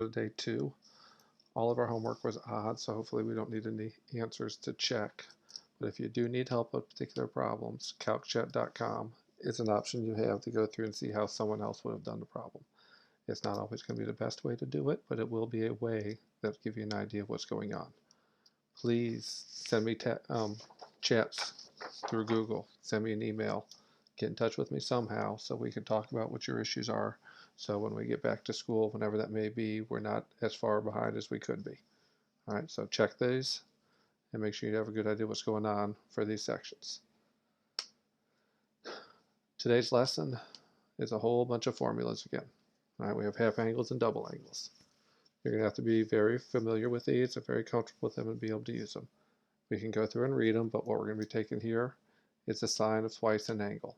Day 2. All of our homework was odd, so hopefully we don't need any answers to check. But if you do need help with particular problems, calcjet.com is an option you have to go through and see how someone else would have done the problem. It's not always going to be the best way to do it, but it will be a way that will give you an idea of what's going on. Please send me chats through Google. Send me an email. Get in touch with me somehow so we can talk about what your issues are. So when we get back to school, whenever that may be, we're not as far behind as we could be. All right, so check these and make sure you have a good idea what's going on for these sections. Today's lesson is a whole bunch of formulas again. All right, we have half angles and double angles. You're going to have to be very familiar with these and very comfortable with them and be able to use them. We can go through and read them, but what we're going to be taking here is the sine of twice an angle.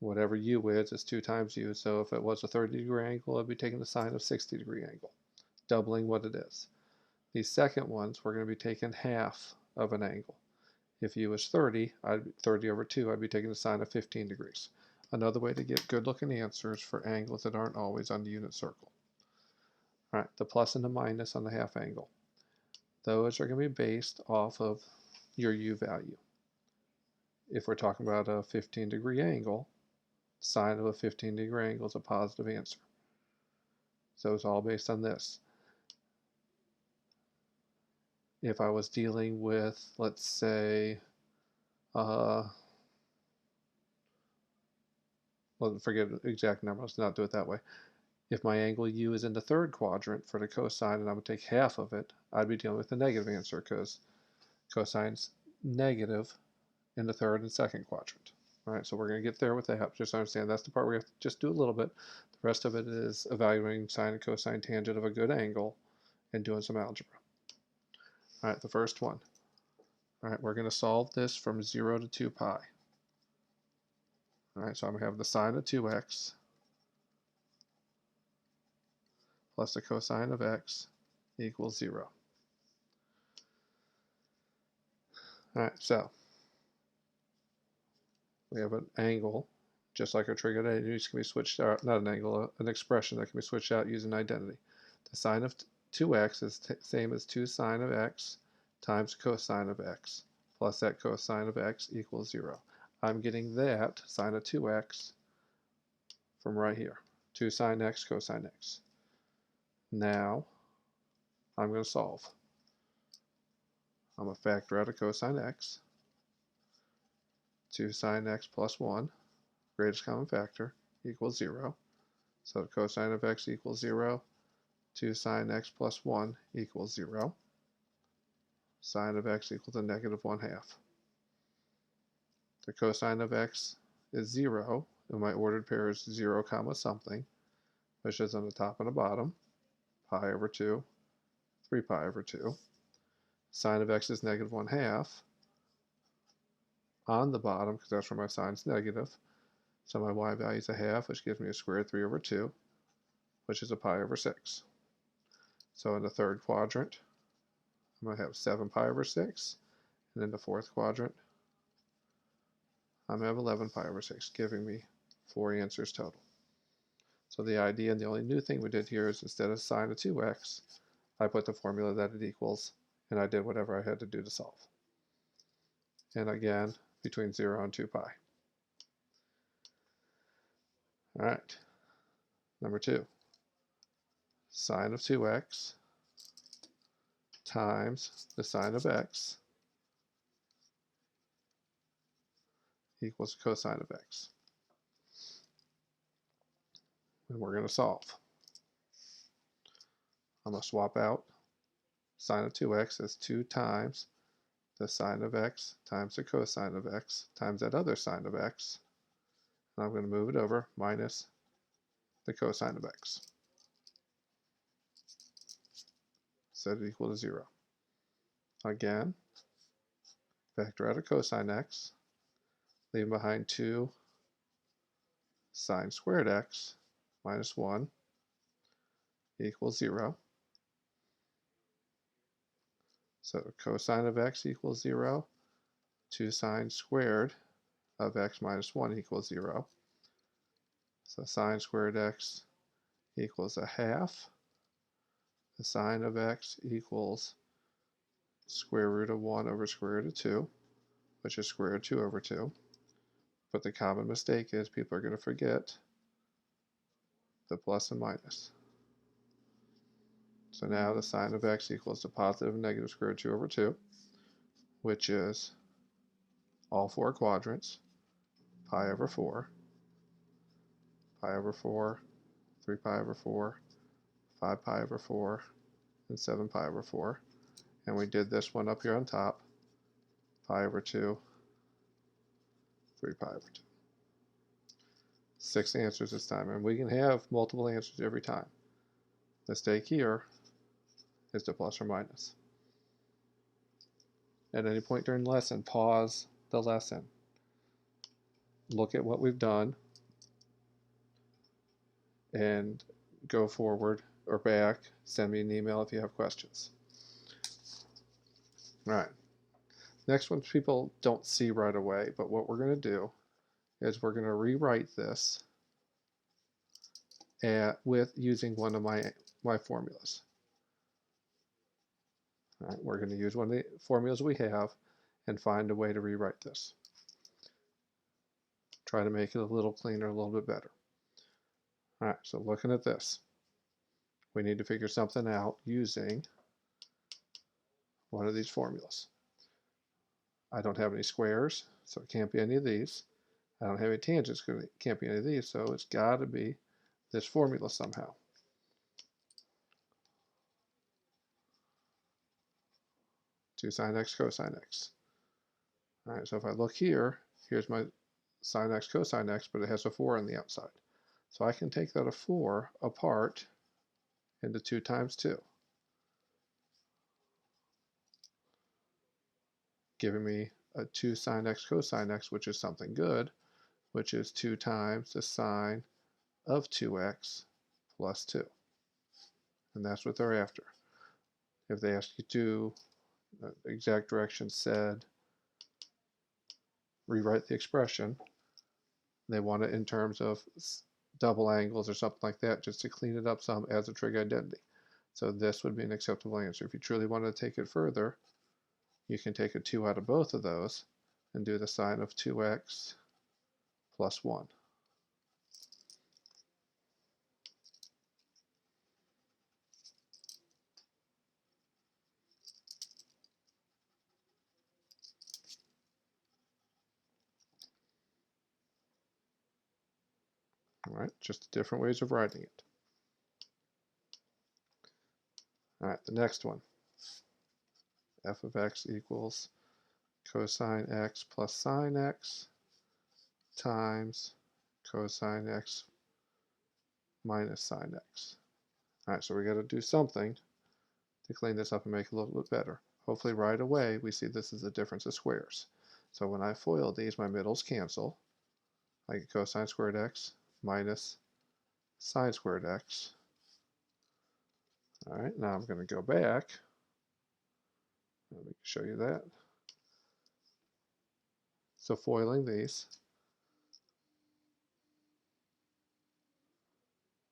Whatever u is 2 times u, so if it was a 30-degree angle, I'd be taking the sine of 60-degree angle, doubling what it is. These second ones, we're going to be taking half of an angle. If u is 30, 30 over 2, I'd be taking the sine of 15 degrees. Another way to get good-looking answers for angles that aren't always on the unit circle. All right, the plus and the minus on the half angle. Those are going to be based off of your u value. If we're talking about a 15-degree angle, sine of a 15-degree angle is a positive answer. So it's all based on this. If I was dealing with, let's say, well, forget the exact number, let's not do it that way. If my angle u is in the third quadrant for the cosine and I'm going to take half of it, I'd be dealing with a negative answer because cosine's negative in the third and second quadrant. All right, so we're going to get there with that. Just understand that's the part we have to just do a little bit. The rest of it is evaluating sine and cosine tangent of a good angle and doing some algebra. All right, the first one. All right, we're going to solve this from 0 to 2 pi. All right, so I'm going to have the sine of 2x plus the cosine of x equals 0. All right, so we have an angle, just like a trigonometry can be switched out, not an angle, an expression that can be switched out using identity. The sine of 2x is the same as 2 sine of x times cosine of x plus that cosine of x equals 0. I'm getting that sine of 2x from right here, 2 sine x cosine x. Now I'm going to solve. I'm going to factor out a cosine x. 2 sine x plus 1, greatest common factor, equals 0. So cosine of x equals 0. 2 sine x plus 1 equals 0. Sine of x equals a negative 1/2. The cosine of x is 0, and my ordered pair is 0 comma something, which is on the top and the bottom, pi over 2, 3 pi over 2. Sine of x is negative 1/2 on the bottom, because that's where my sine's negative. So my y value is a half, which gives me a square 3 over 2, which is a pi over 6. So in the third quadrant, I'm going to have 7 pi over 6, and in the fourth quadrant, I'm going to have 11 pi over 6, giving me 4 answers total. So the idea, and the only new thing we did here is instead of sine of 2x, I put the formula that it equals, and I did whatever I had to do to solve. And again, between 0 and 2 pi. All right, number 2. Sine of 2x times the sine of x equals cosine of x. And we're going to solve. I'm going to swap out sine of 2x as 2 times the sine of x times the cosine of x times that other sine of x. And I'm going to move it over minus the cosine of x. Set it equal to 0. Again, factor out a cosine x, leaving behind 2 sine squared x minus 1 equals 0. So cosine of x equals 0. 2 sine squared of x minus 1 equals 0. So sine squared x equals a half. The sine of x equals square root of 1 over square root of 2, which is square root of 2 over 2. But the common mistake is people are going to forget the plus and minus. So now the sine of x equals the positive and negative square root of 2 over 2, which is all four quadrants, pi over 4, pi over 4, 3 pi over 4, 5 pi over 4, and 7 pi over 4. And we did this one up here on top, pi over 2, 3 pi over 2. 6 answers this time, and we can have multiple answers every time. The mistake here is the plus or minus. At any point during the lesson, pause the lesson. Look at what we've done and go forward or back. Send me an email if you have questions. All right. Next one people don't see right away, but what we're going to do is we're going to rewrite this with using one of my formulas. All right, we're going to use one of the formulas we have and find a way to rewrite this. Try to make it a little cleaner, a little bit better. All right, so looking at this, we need to figure something out using one of these formulas. I don't have any squares, so it can't be any of these. I don't have any tangents, so it can't be any of these, so it's got to be this formula somehow. Two sine x cosine x. All right, so if I look here, here's my sine x cosine x, but it has a 4 on the outside. So I can take that a 4 apart into 2 times 2, giving me a 2 sine x cosine x, which is something good, which is 2 times the sine of 2x plus 2. And that's what they're after. If they ask you to, the exact direction said, rewrite the expression, they want it in terms of double angles or something like that, just to clean it up some as a trig identity. So this would be an acceptable answer. If you truly want to take it further, you can take a 2 out of both of those and do the sine of 2x plus 1. All right, just different ways of writing it. All right, the next one. F of x equals cosine x plus sine x times cosine x minus sine x. All right, so we got to do something to clean this up and make it a little bit better. Hopefully right away we see this is the difference of squares. So when I FOIL these, my middles cancel. I get cosine squared x minus sine squared x. All right, now I'm going to go back. Let me show you that. So foiling these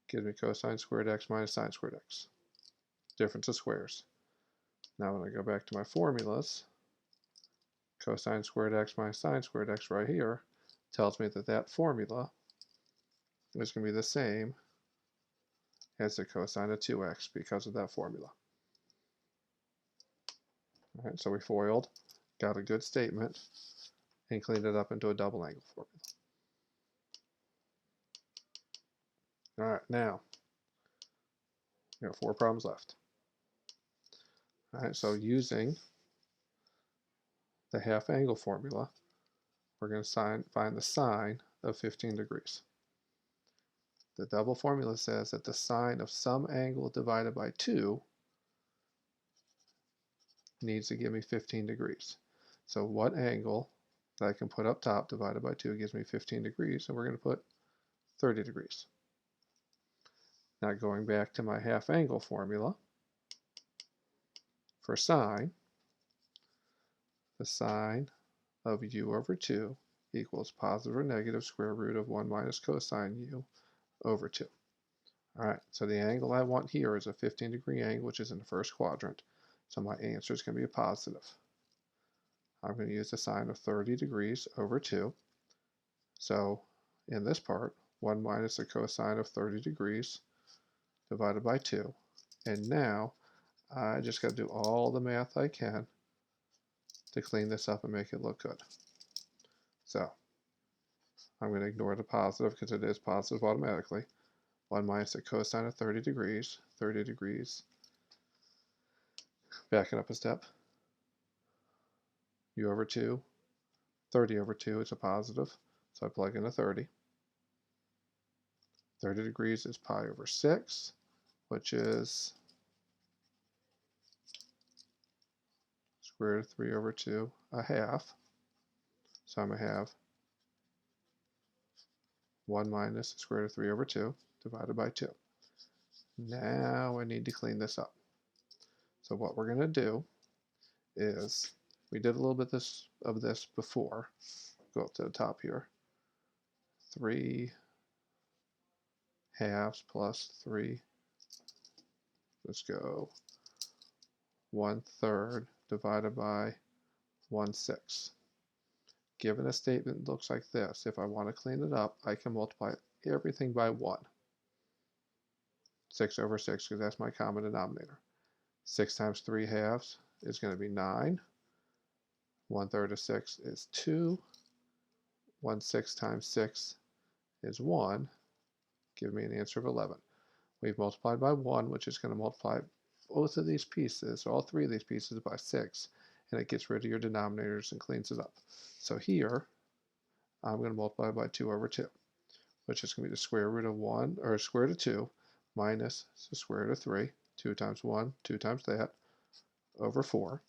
gives me cosine squared x minus sine squared x. Difference of squares. Now when I go back to my formulas, cosine squared x minus sine squared x right here tells me that that formula is going to be the same as the cosine of 2x because of that formula. All right, so we FOILed, got a good statement, and cleaned it up into a double angle formula. All right, now we have 4 problems left. All right, so using the half angle formula, we're going to find the sine of 15 degrees. The double formula says that the sine of some angle divided by 2 needs to give me 15 degrees. So what angle that I can put up top divided by 2 gives me 15 degrees, and we're going to put 30 degrees. Now going back to my half angle formula, for sine, the sine of u over 2 equals positive or negative square root of 1 minus cosine u over 2. All right, so the angle I want here is a 15-degree angle, which is in the first quadrant. So my answer is going to be a positive. I'm going to use the sine of 30 degrees over 2. So in this part, 1 minus the cosine of 30 degrees divided by 2. And now I just got to do all the math I can to clean this up and make it look good. So I'm going to ignore the positive because it is positive automatically. 1 minus the cosine of 30 degrees. Backing up a step. U over 2. 30 over 2 is a positive, so I plug in a 30. 30 degrees is pi over 6, which is square root of 3 over 2, a half. So I'm going to have 1 minus the square root of 3 over 2 divided by 2. Now I need to clean this up. So what we're going to do is, we did a little bit of this before. Go up to the top here. 3 halves plus 3, let's go 1/3 divided by 1/6. Given a statement that looks like this, if I want to clean it up, I can multiply everything by 1. 6 over 6, because that's my common denominator. 6 times 3 halves is going to be 9. 1/3 of 6 is 2. 1/6 times 6 is 1. Give me an answer of 11. We've multiplied by 1, which is going to multiply both of these pieces, all 3 of these pieces, by 6, and it gets rid of your denominators and cleans it up. So here, I'm going to multiply by 2 over 2, which is going to be the square root of 1, or square root of 2, minus the square root of 3. 2 times 1, 2 times that, over 4.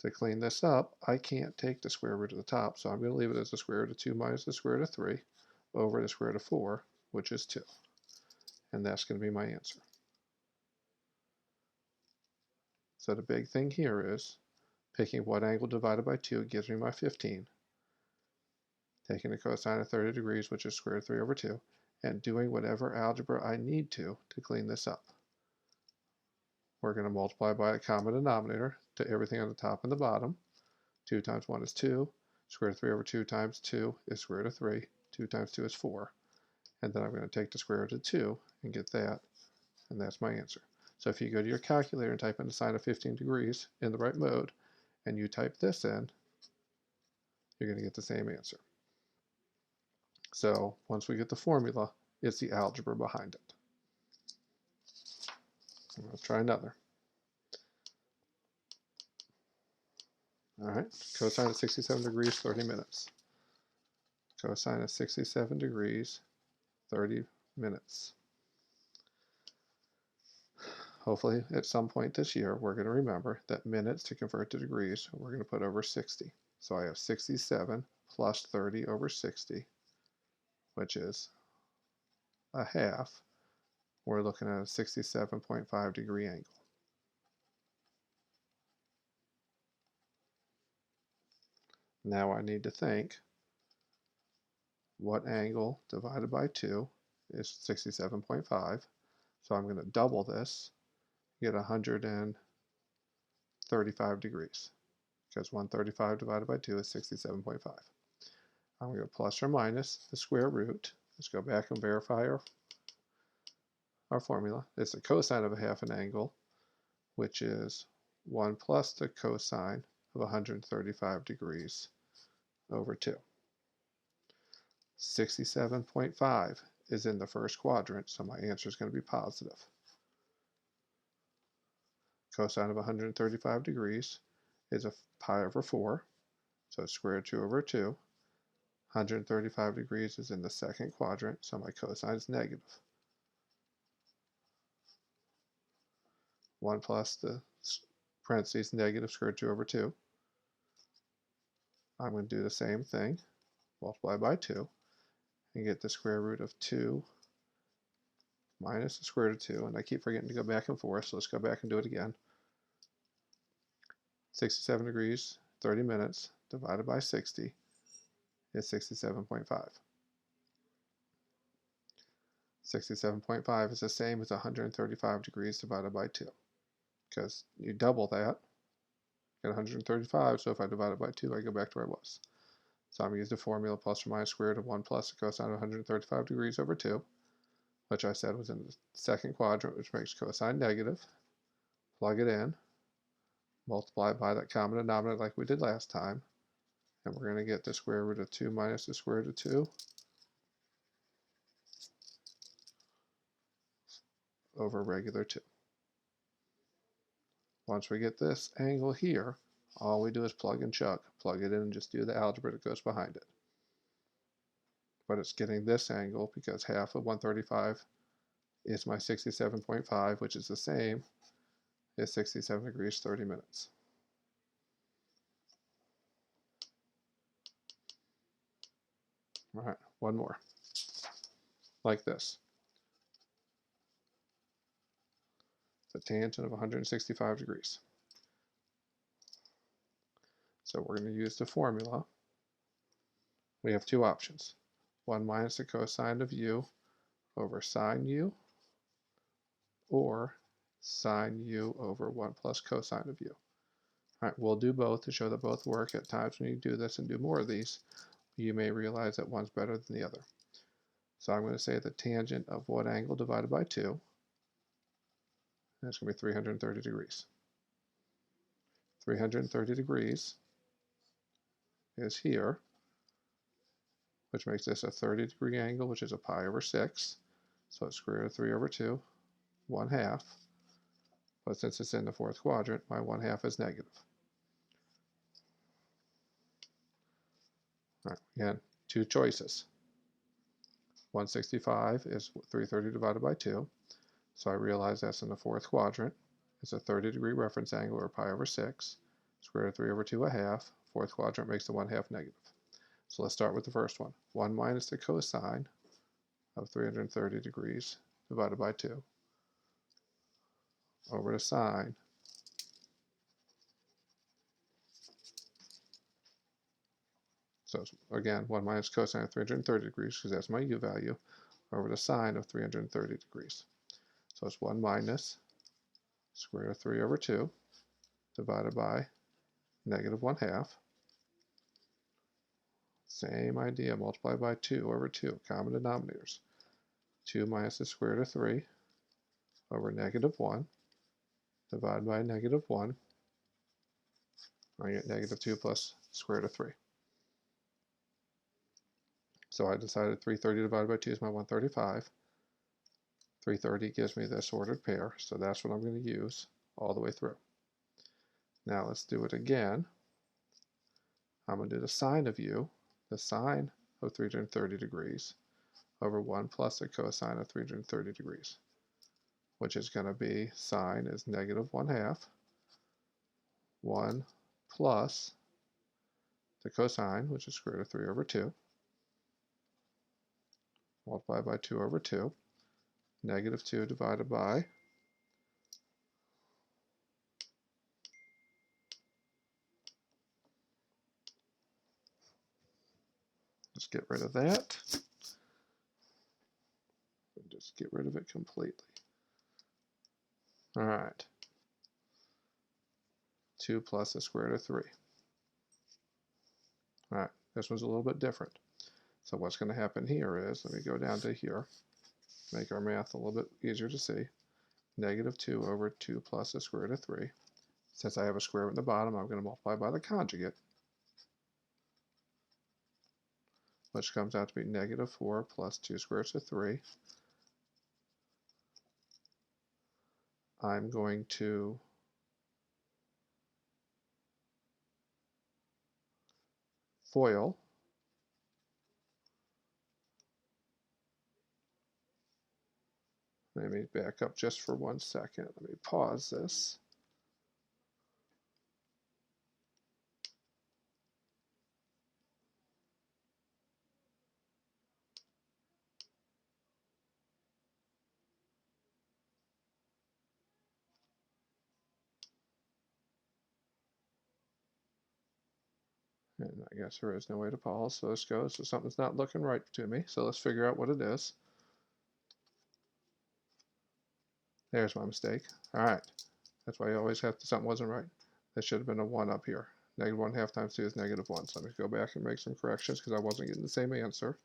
To clean this up, I can't take the square root of the top, so I'm going to leave it as the square root of 2 minus the square root of 3 over the square root of 4, which is 2. And that's going to be my answer. So the big thing here is picking what angle divided by 2 gives me my 15. Taking the cosine of 30 degrees, which is square root of 3 over 2, and doing whatever algebra I need to clean this up. We're going to multiply by a common denominator to everything on the top and the bottom. 2 times 1 is 2. Square root of 3 over 2 times 2 is square root of 3. 2 times 2 is 4. And then I'm going to take the square root of 2 and get that, and that's my answer. So if you go to your calculator and type in the sine of 15 degrees in the right mode, and you type this in, you're going to get the same answer. So once we get the formula, it's the algebra behind it. Let's try another. All right, cosine of 67 degrees, 30 minutes. Cosine of 67 degrees, 30 minutes. Hopefully at some point this year, we're going to remember that minutes to convert to degrees, we're going to put over 60. So I have 67 plus 30 over 60, which is a half. We're looking at a 67.5 degree angle. Now I need to think, what angle divided by 2 is 67.5? So I'm going to double this, get 135 degrees, because 135 divided by 2 is 67.5. I'm going to plus or minus the square root. Let's go back and verify our formula. It's the cosine of a half an angle, which is 1 plus the cosine of 135 degrees over 2. 67.5 is in the first quadrant, so my answer is going to be positive. Cosine of 135 degrees is a pi over 4, so square root 2 over 2. 135 degrees is in the second quadrant, so my cosine is negative. 1 plus the parentheses negative square root 2 over 2. I'm going to do the same thing, multiply by 2, and get the square root of 2 minus the square root of 2, and I keep forgetting to go back and forth, so let's go back and do it again. 67 degrees, 30 minutes, divided by 60 is 67.5. 67.5 is the same as 135 degrees divided by 2. Because you double that, get 135, so if I divide it by 2, I go back to where I was. So I'm going to use the formula plus or minus square root of 1 plus the cosine of 135 degrees over 2, which I said was in the second quadrant, which makes cosine negative. Plug it in, multiply it by that common denominator like we did last time, and we're going to get the square root of 2 minus the square root of 2 over regular 2. Once we get this angle here, all we do is plug and chug. Plug it in and just do the algebra that goes behind it. But it's getting this angle because half of 135 is my 67.5, which is the same as 67 degrees 30 minutes. All right, one more. Like this. The tangent of 165 degrees. So we're going to use the formula. We have two options. 1 minus the cosine of u over sine u, or sine u over 1 plus cosine of u. All right, we'll do both to show that both work. At times when you do this and do more of these, you may realize that one's better than the other. So I'm going to say the tangent of what angle divided by 2, that's going to be 330 degrees. 330 degrees is here, which makes this a 30-degree angle, which is a pi over 6. So it's square root of 3 over 2, 1/2. But since it's in the fourth quadrant, my 1/2 is negative. All right, again, two choices. 165 is 330 divided by 2. So I realize that's in the fourth quadrant. It's a 30-degree reference angle, or pi over 6. Square root of 3 over 2 1/2. Fourth quadrant makes the 1/2 negative. So let's start with the first one. 1 minus the cosine of 330 degrees divided by 2 over the sine So again, 1 minus cosine of 330 degrees, because that's my u value, over the sine of 330 degrees. So it's 1 minus square root of 3 over 2 divided by negative 1/2. Same idea, multiply by 2 over 2, common denominators. 2 minus the square root of 3 over negative 1 divided by negative 1. I get negative 2 plus square root of 3. So I decided 330 divided by 2 is my 135. 330 gives me this ordered pair, so that's what I'm going to use all the way through. Now let's do it again. I'm going to do the sine of u, the sine of 330 degrees, over 1 plus the cosine of 330 degrees, which is going to be sine is negative 1/2, 1 plus the cosine, which is square root of 3 over 2, multiplied by 2 over 2, negative 2 divided by just get rid of that. Just get rid of it completely. All right. 2 plus the square root of 3. All right, this one's a little bit different. So what's going to happen here is, let me go down to here, make our math a little bit easier to see. Negative 2 over 2 plus the square root of 3. Since I have a square root in the bottom, I'm going to multiply by the conjugate, which comes out to be negative 4 plus 2 square roots of 3. I'm going to FOIL. Let me back up just for 1 second. Let me pause this. And I guess there is no way to pause, so let's go. So something's not looking right to me, so let's figure out what it is. There's my mistake. All right. That's why you always have to, something wasn't right. That should have been a 1 up here. Negative 1/2 times 2 is negative 1. So let me go back and make some corrections because I wasn't getting the same answer.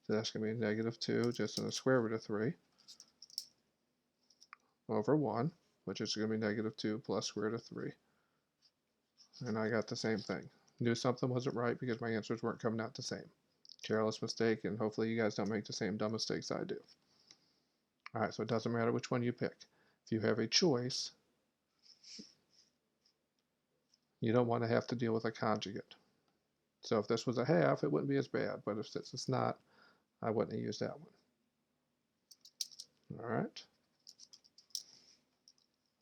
So that's going to be negative 2 just in the square root of 3 over 1, which is going to be negative 2 plus square root of 3. And I got the same thing. Knew something wasn't right because my answers weren't coming out the same. Careless mistake, and hopefully you guys don't make the same dumb mistakes I do. All right, so it doesn't matter which one you pick. If you have a choice, you don't want to have to deal with a conjugate. So if this was a half, it wouldn't be as bad, but if it's not, I wouldn't have used that one. All right.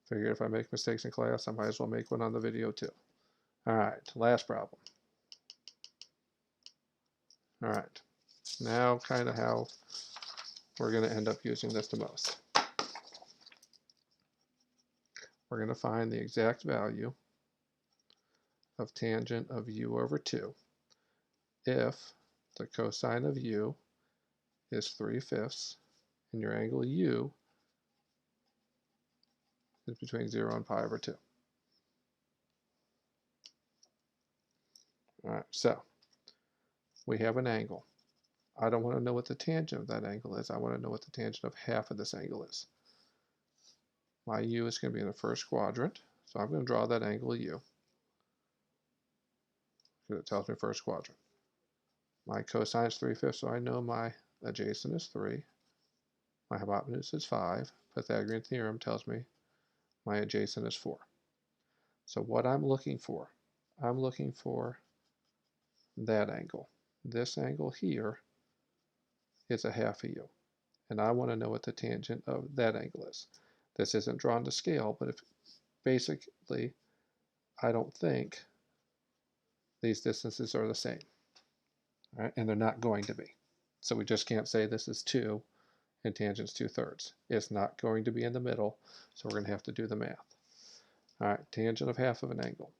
Figure if I make mistakes in class, I might as well make one on the video too. All right, last problem. All right, now kind of how we're going to end up using this the most. We're going to find the exact value of tangent of u over 2 if the cosine of u is 3/5 and your angle u is between 0 and pi over 2. All right, so we have an angle. I don't want to know what the tangent of that angle is. I want to know what the tangent of half of this angle is. My u is going to be in the first quadrant, so I'm going to draw that angle u because it tells me first quadrant. My cosine is 3/5, so I know my adjacent is 3. My hypotenuse is 5. Pythagorean theorem tells me my adjacent is 4. So what I'm looking for that angle. This angle here is a half of u, and I want to know what the tangent of that angle is. This isn't drawn to scale, but if basically I don't think these distances are the same, right? And they're not going to be. So we just can't say this is 2 and tangent's 2/3. It's not going to be in the middle, so we're going to have to do the math. All right, tangent of half of an angle.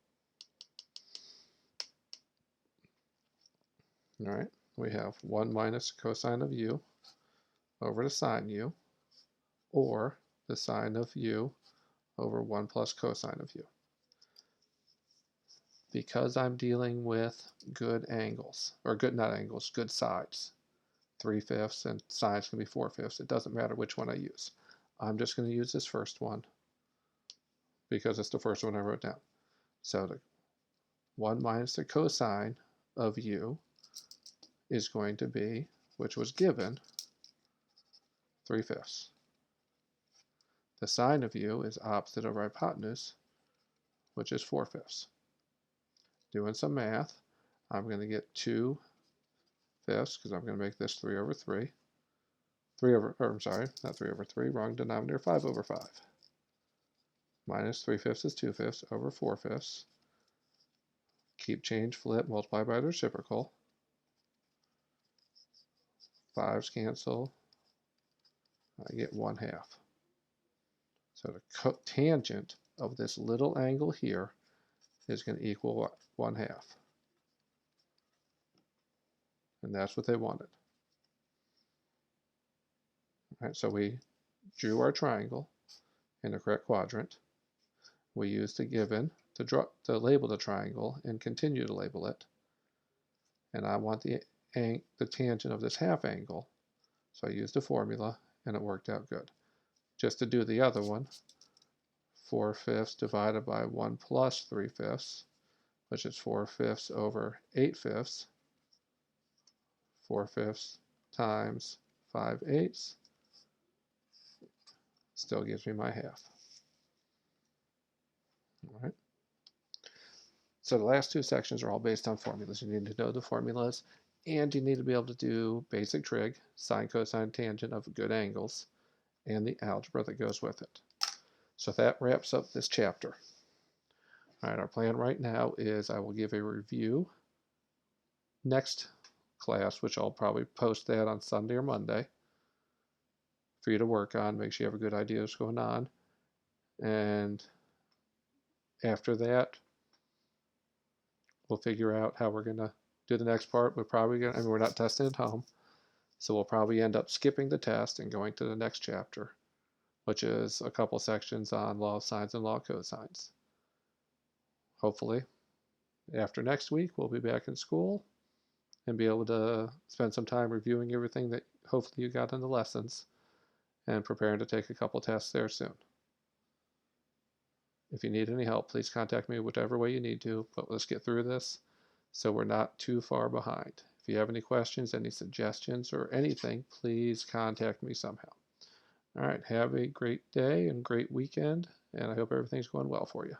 All right, we have 1 minus cosine of u over the sine u, or the sine of u over 1 plus cosine of u. Because I'm dealing with good angles, or good, not angles, good sides, 3/5 and sides can be 4/5. It doesn't matter which one I use. I'm just going to use this first one because it's the first one I wrote down. So the 1 minus the cosine of u is going to be, which was given, 3/5. The sine of u is opposite over hypotenuse, which is 4/5. Doing some math, I'm going to get 2/5 because I'm going to make this 3 over 3. 3 over, or I'm sorry, not 3 over 3, wrong denominator, 5 over 5. Minus 3/5 is 2/5 over 4/5. Keep change, flip, multiply by the reciprocal. 5's cancel. I get 1/2. So the tangent of this little angle here is going to equal what? 1/2. And that's what they wanted. All right, so we drew our triangle in the correct quadrant. We used the given to label the triangle and continue to label it. And I want the tangent of this half angle. So I used a formula and it worked out good. Just to do the other one, 4/5 divided by 1 plus 3/5, which is 4/5 over 8/5. 4/5 times 5/8 still gives me my half. All right. So the last two sections are all based on formulas. You need to know the formulas, and you need to be able to do basic trig, sine, cosine, tangent of good angles, and the algebra that goes with it. So that wraps up this chapter. All right, our plan right now is I will give a review next class, which I'll probably post that on Sunday or Monday for you to work on. Make sure you have a good idea of what's going on. And after that, we'll figure out how we're going to do the next part. We're probably going to, I mean, we're not testing at home. So we'll probably end up skipping the test and going to the next chapter, which is a couple sections on law of sines and law of cosines. Hopefully, after next week, we'll be back in school and be able to spend some time reviewing everything that hopefully you got in the lessons and preparing to take a couple tests there soon. If you need any help, please contact me whichever way you need to, but let's get through this so we're not too far behind. If you have any questions, any suggestions, or anything, please contact me somehow. All right, have a great day and great weekend, and I hope everything's going well for you.